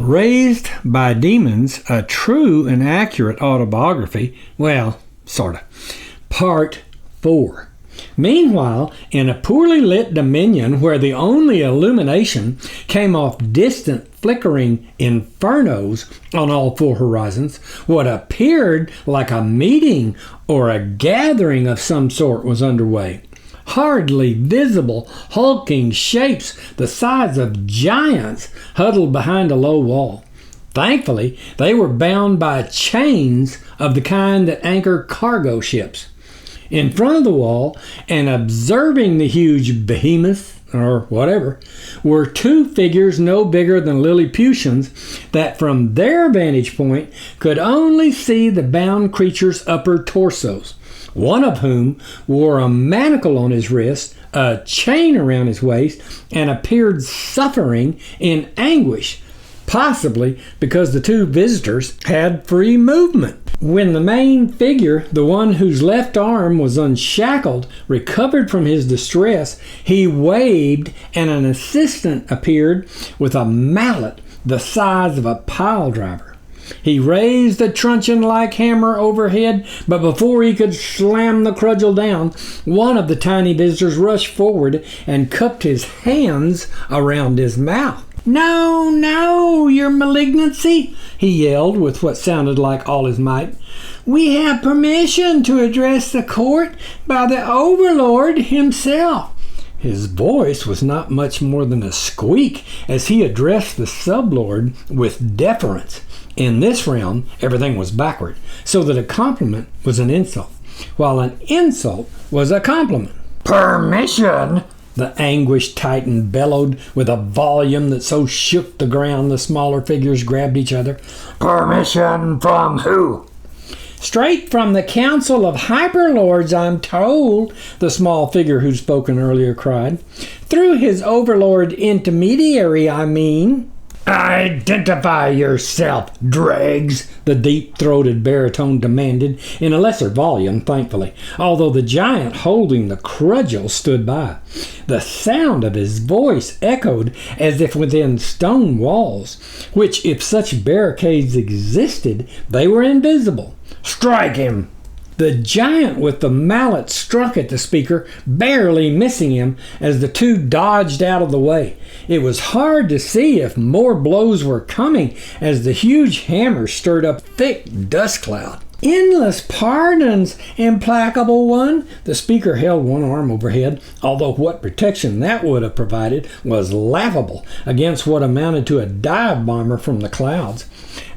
Raised by Demons, a true and accurate autobiography. Well, sort of. Part 4. Meanwhile, in a poorly lit dominion where the only illumination came off distant flickering infernos on all four horizons, what appeared like a meeting or a gathering of some sort was underway. Hardly visible, hulking shapes the size of giants huddled behind a low wall. Thankfully, they were bound by chains of the kind that anchor cargo ships. In front of the wall, and observing the huge behemoth, or whatever, were two figures no bigger than Lilliputians that from their vantage point could only see the bound creatures' upper torsos, one of whom wore a manacle on his wrist, a chain around his waist, and appeared suffering in anguish, possibly because the two visitors had free movement. When the main figure, the one whose left arm was unshackled, recovered from his distress, he waved and an assistant appeared with a mallet the size of a pile driver. He raised a truncheon-like hammer overhead, but before he could slam the cudgel down, one of the tiny visitors rushed forward and cupped his hands around his mouth. "No, no, your malignancy," he yelled with what sounded like all his might. "We have permission to address the court by the overlord himself." His voice was not much more than a squeak as he addressed the sublord with deference. In this realm, everything was backward, so that a compliment was an insult, while an insult was a compliment. "Permission?" the anguished titan bellowed with a volume that so shook the ground the smaller figures grabbed each other. "Permission from who?" "Straight from the Council of Hyperlords, I'm told," the small figure who'd spoken earlier cried. "Through his overlord intermediary, I mean." "Identify yourself, dregs," the deep-throated baritone demanded, in a lesser volume, thankfully, although the giant holding the cudgel stood by. The sound of his voice echoed as if within stone walls, which, if such barricades existed, they were invisible. "Strike him!" The giant with the mallet struck at the speaker, barely missing him as the two dodged out of the way. It was hard to see if more blows were coming as the huge hammer stirred up thick dust cloud. "Endless pardons, implacable one." The speaker held one arm overhead, although what protection that would have provided was laughable against what amounted to a dive bomber from the clouds.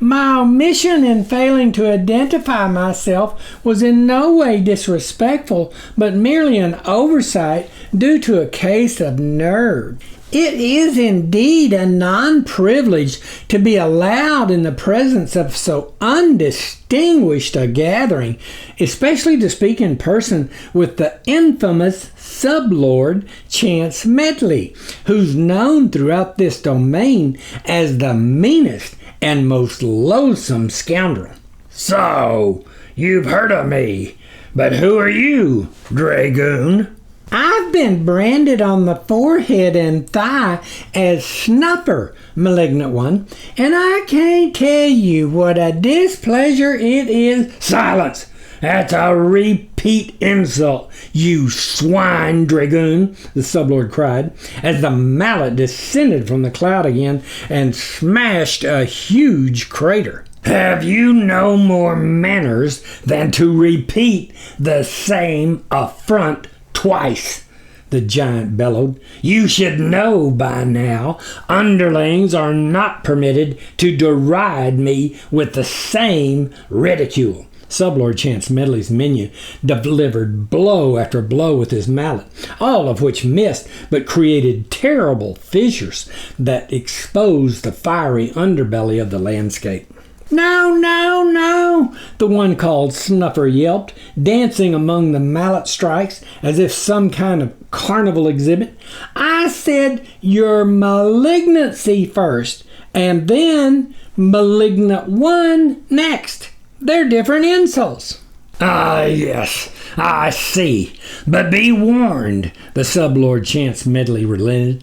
"My omission in failing to identify myself was in no way disrespectful, but merely an oversight due to a case of nerve. It is indeed a non-privilege to be allowed in the presence of so undistinguished a gathering, especially to speak in person with the infamous sublord Chance Medley, who's known throughout this domain as the meanest and most loathsome scoundrel." "So, you've heard of me, but who are you, dragoon?" "I've been branded on the forehead and thigh as Snuffer, malignant one, and I can't tell you what a displeasure it is—" "Silence! That's a repeat insult, you swine dragoon," the sublord cried, as the mallet descended from the cloud again and smashed a huge crater. "Have you no more manners than to repeat the same affront twice?" the giant bellowed. "You should know by now, underlings are not permitted to deride me with the same ridicule." Sublord Chance Medley's minion delivered blow after blow with his mallet, all of which missed but created terrible fissures that exposed the fiery underbelly of the landscape. "No, no, no," the one called Snuffer yelped, dancing among the mallet strikes as if some kind of carnival exhibit. "I said your malignancy first, and then malignant one next. They're different insults." "Ah, yes, I see. But be warned," the sublord Chance Medley relented,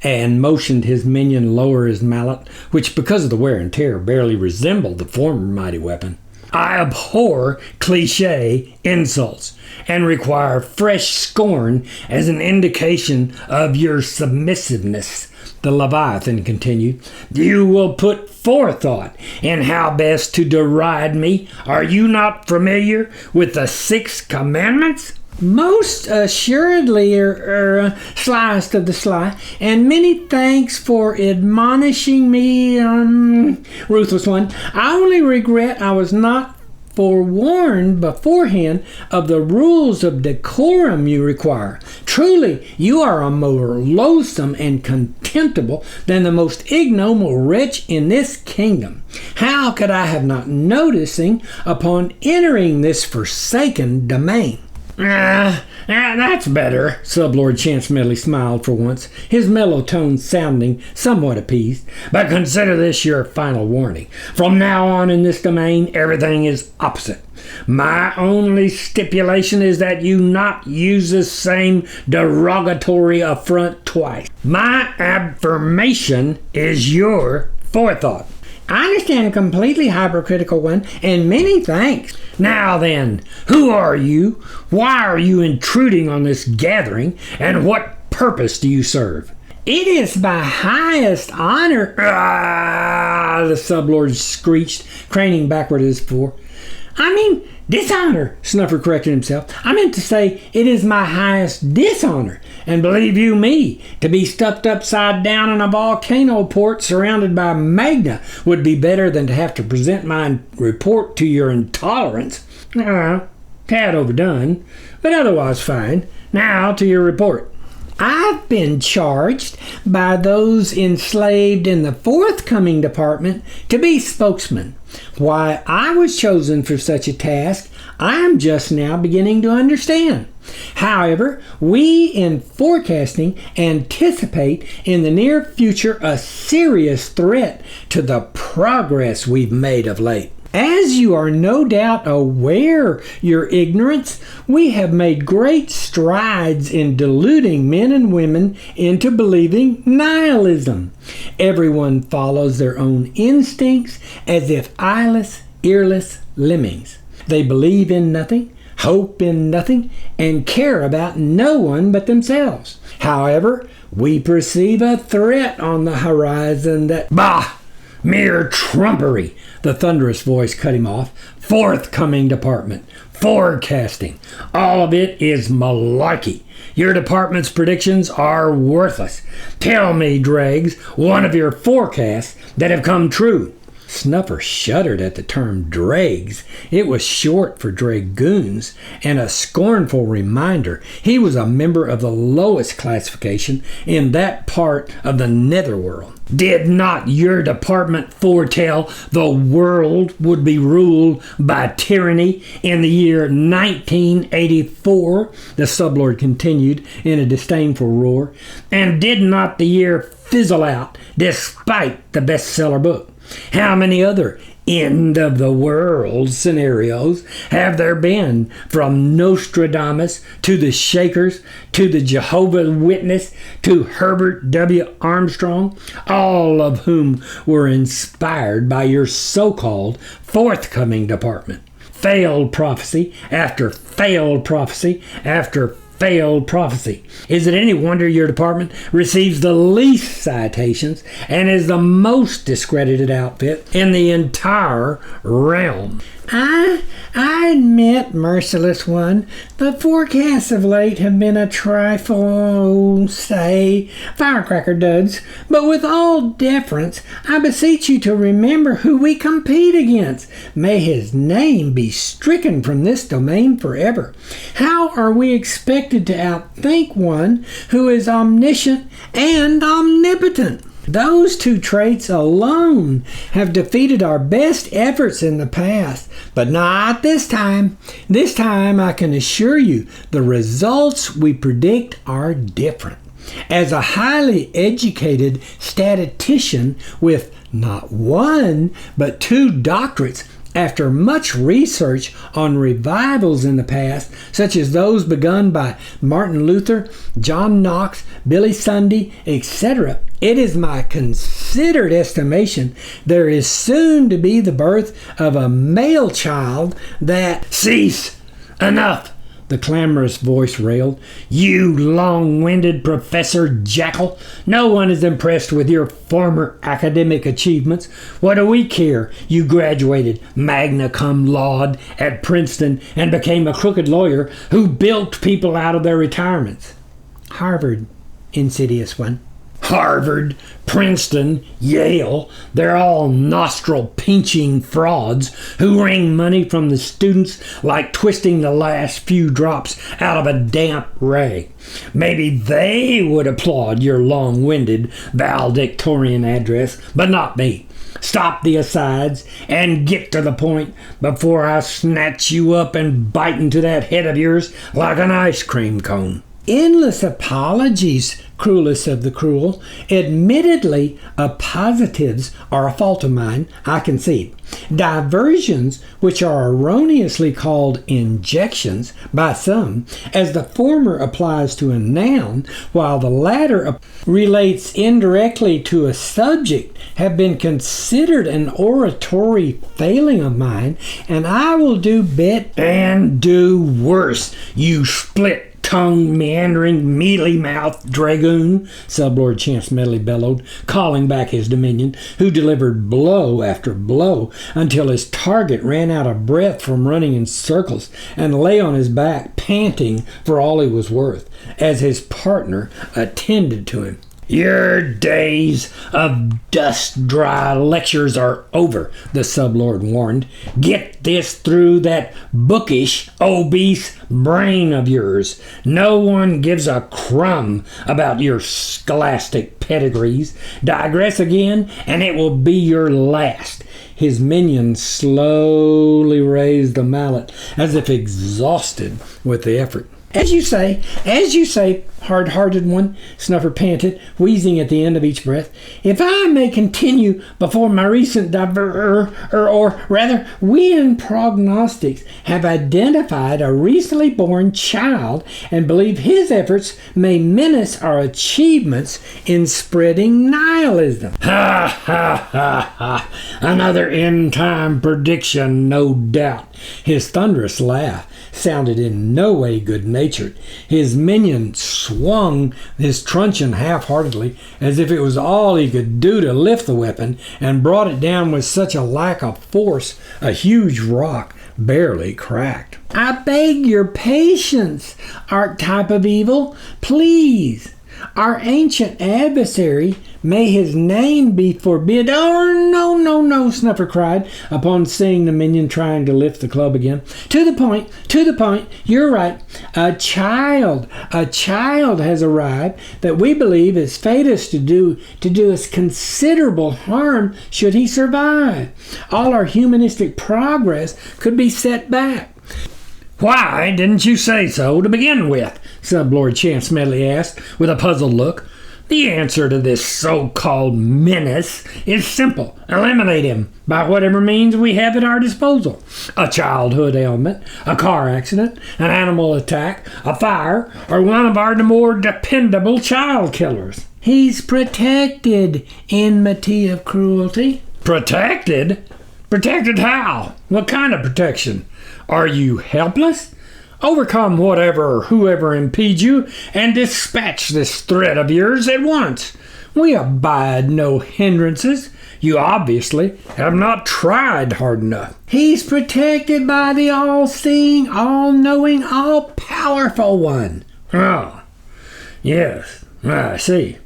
and motioned his minion lower his mallet, which because of the wear and tear barely resembled the former mighty weapon. I abhor cliché insults and require fresh scorn as an indication of your submissiveness. The Leviathan continued. You will put forethought in how best to deride me. Are you not familiar with the 6 commandments? Most assuredly, slyest of the sly, and many thanks for admonishing me, ruthless one. I only regret I was not forewarned beforehand of the rules of decorum you require. Truly, you are a more loathsome and contemptible than the most ignoble wretch in this kingdom. How could I have not noticing upon entering this forsaken domain? That's better. Sublord Chance Medley smiled for once, his mellow tones sounding somewhat appeased. But consider this your final warning. From now on in this domain, everything is opposite. My only stipulation is that you not use the same derogatory affront twice. My affirmation is your forethought. I understand, completely hypercritical one, and many thanks. Now then, who are you? Why are you intruding on this gathering? And what purpose do you serve? It is my highest honor. The sublord screeched, craning backward as before. I mean, dishonor, Snuffer corrected himself. I meant to say it is my highest dishonor. And believe you me, to be stuffed upside down in a volcano port surrounded by magna would be better than to have to present my report to your intolerance. Tad overdone, but otherwise fine. Now to your report. I've been charged by those enslaved in the forthcoming department to be spokesman. Why I was chosen for such a task, I am just now beginning to understand. However, we in forecasting anticipate in the near future a serious threat to the progress we've made of late. As you are no doubt aware, your ignorance, we have made great strides in deluding men and women into believing nihilism. Everyone follows their own instincts as if eyeless, earless lemmings. They believe in nothing, hope in nothing, and care about no one but themselves. However, we perceive a threat on the horizon that... Bah! Mere trumpery, the thunderous voice cut him off. Forthcoming department, forecasting, all of it is malarkey. Your department's predictions are worthless. Tell me, Dregs, one of your forecasts that have come true. Snuffer shuddered at the term dregs. It was short for dragoons, and a scornful reminder he was a member of the lowest classification in that part of the netherworld. Did not your department foretell the world would be ruled by tyranny in the year 1984? The sublord continued in a disdainful roar. And did not the year fizzle out despite the bestseller book? How many other end-of-the-world scenarios have there been, from Nostradamus to the Shakers to the Jehovah's Witness to Herbert W. Armstrong, all of whom were inspired by your so-called forthcoming department? Failed prophecy after failed prophecy after failed prophecy. Is it any wonder your department receives the least citations and is the most discredited outfit in the entire realm? I admit, merciless one, the forecasts of late have been a trifle, say, firecracker duds, but with all deference, I beseech you to remember who we compete against. May his name be stricken from this domain forever. How are we expected to outthink one who is omniscient and omnipotent? Those two traits alone have defeated our best efforts in the past, but not this time. This time, I can assure you, the results we predict are different. As a highly educated statistician with not one, but 2 doctorates After much research on revivals in the past, such as those begun by Martin Luther, John Knox, Billy Sunday, etc., it is my considered estimation there is soon to be the birth of a male child that... Cease! Enough! The clamorous voice railed. You long-winded Professor Jackal! No one is impressed with your former academic achievements. What do we care? You graduated magna cum laude at Princeton and became a crooked lawyer who bilked people out of their retirements. Harvard, insidious one. Harvard, Princeton, Yale, they're all nostril-pinching frauds who wring money from the students like twisting the last few drops out of a damp rag. Maybe they would applaud your long-winded valedictorian address, but not me. Stop the asides and get to the point before I snatch you up and bite into that head of yours like an ice cream cone. Endless apologies, cruelest of the cruel. Admittedly, positives are a fault of mine, I concede. Diversions, which are erroneously called injections by some, as the former applies to a noun, while the latter relates indirectly to a subject, have been considered an oratory failing of mine, and I will do bet and do worse, you split-tongued, meandering, mealy-mouthed dragoon, Sublord Chance Medley bellowed, calling back his dominion, who delivered blow after blow until his target ran out of breath from running in circles and lay on his back, panting for all he was worth, as his partner attended to him. Your days of dust-dry lectures are over, the sublord warned. Get this through that bookish, obese brain of yours. No one gives a crumb about your scholastic pedigrees. Digress again, and it will be your last. His minion slowly raised the mallet, as if exhausted with the effort. As you say, hard-hearted one, Snuffer panted, wheezing at the end of each breath. If I may continue before my recent we in prognostics have identified a recently born child and believe his efforts may menace our achievements in spreading nihilism. Ha, ha, ha, ha. Another end-time prediction, no doubt. His thunderous laugh sounded in no way good-natured. His minion swung his truncheon half-heartedly, as if it was all he could do to lift the weapon, and brought it down with such a lack of force a huge rock barely cracked. I beg your patience, archetype of evil, please. Our ancient adversary, may his name be forbid. Oh, no, Snuffer cried, upon seeing the minion trying to lift the club again. To the point, you're right. A child has arrived that we believe is fated to do us considerable harm should he survive. All our humanistic progress could be set back. Why didn't you say so to begin with? Sublord Chance Medley asked, with a puzzled look. The answer to this so-called menace is simple. Eliminate him by whatever means we have at our disposal. A childhood ailment, a car accident, an animal attack, a fire, or one of our more dependable child killers. He's protected, enmity of cruelty. Protected? Protected how? What kind of protection? Are you helpless? Overcome whatever or whoever impedes you and dispatch this threat of yours at once. We abide no hindrances. You obviously have not tried hard enough. He's protected by the all-seeing, all-knowing, all-powerful one. Oh, yes, I see.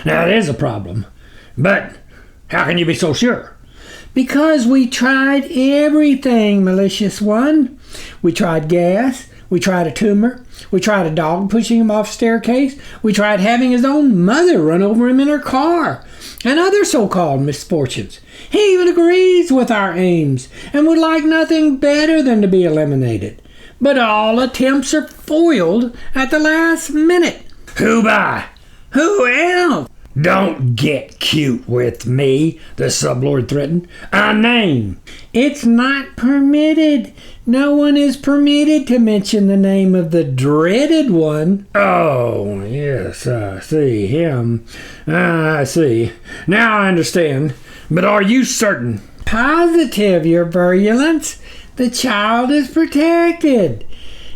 Now, it is a problem. But how can you be so sure? Because we tried everything, malicious one. We tried gas. We tried a tumor. We tried a dog pushing him off a staircase. We tried having his own mother run over him in her car. And other so-called misfortunes. He even agrees with our aims and would like nothing better than to be eliminated. But all attempts are foiled at the last minute. Who by? Who else? Don't get cute with me, the sublord threatened. A name. It's not permitted. No one is permitted to mention the name of the dreaded one. Oh, yes, I see him. I see. Now I understand. But are you certain? Positive, your virulence. The child is protected.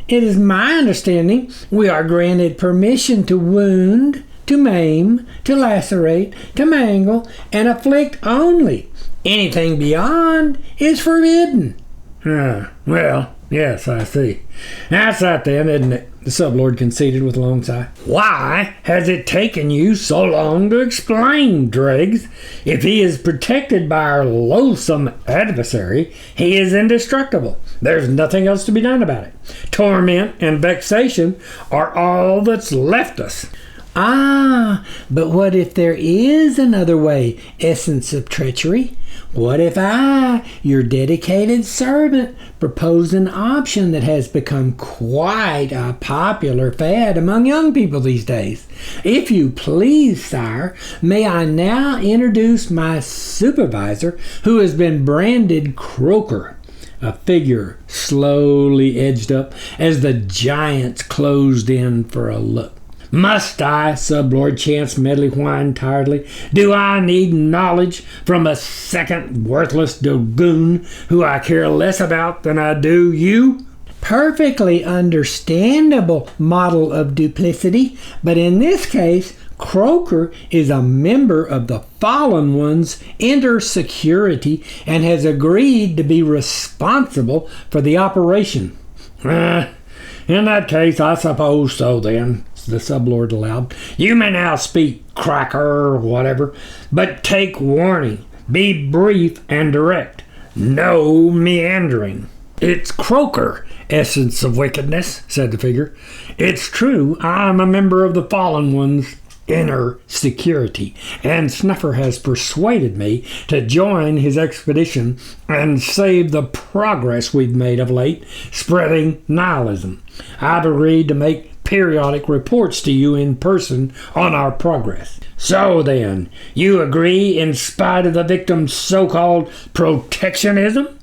It is my understanding we are granted permission to wound, to maim, to lacerate, to mangle, and afflict only. Anything beyond is forbidden. Well, yes, I see. That's that then, isn't it? The sublord conceded with a long sigh. Why has it taken you so long to explain, Dregs? If he is protected by our loathsome adversary, he is indestructible. There's nothing else to be done about it. Torment and vexation are all that's left us. Ah, but what if there is another way, essence of treachery? What if I, your dedicated servant, propose an option that has become quite a popular fad among young people these days? If you please, sire, may I now introduce my supervisor, who has been branded Croaker. A figure slowly edged up as the giants closed in for a look. Must I, Sublord Chance Medley whined tiredly. Do I need knowledge from a second worthless dogoon who I care less about than I do you? Perfectly understandable model of duplicity, but in this case, Croaker is a member of the Fallen One's inner security and has agreed to be responsible for the operation. In that case, I suppose so then, the sublord aloud. You may now speak, cracker, or whatever, but take warning. Be brief and direct. No meandering. It's Croaker, essence of wickedness, said the figure. It's true, I'm a member of the Fallen One's inner security, and Snuffer has persuaded me to join his expedition and save the progress we've made of late, spreading nihilism. I've agreed to make periodic reports to you in person on our progress. So then, you agree in spite of the victim's so-called protectionism?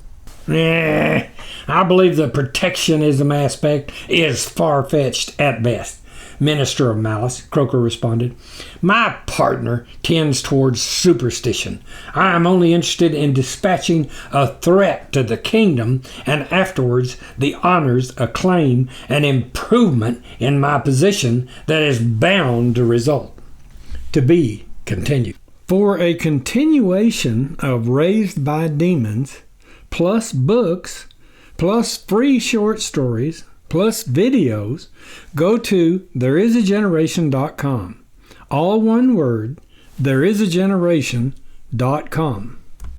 I believe the protectionism aspect is far-fetched at best. Minister of Malice, Croaker responded. My partner tends towards superstition. I am only interested in dispatching a threat to the kingdom and afterwards the honors, acclaim, and improvement in my position that is bound to result. To be continued. For a continuation of Raised by Demons, plus books, plus free short stories, plus videos, go to thereisageneration.com. All one word, thereisageneration.com.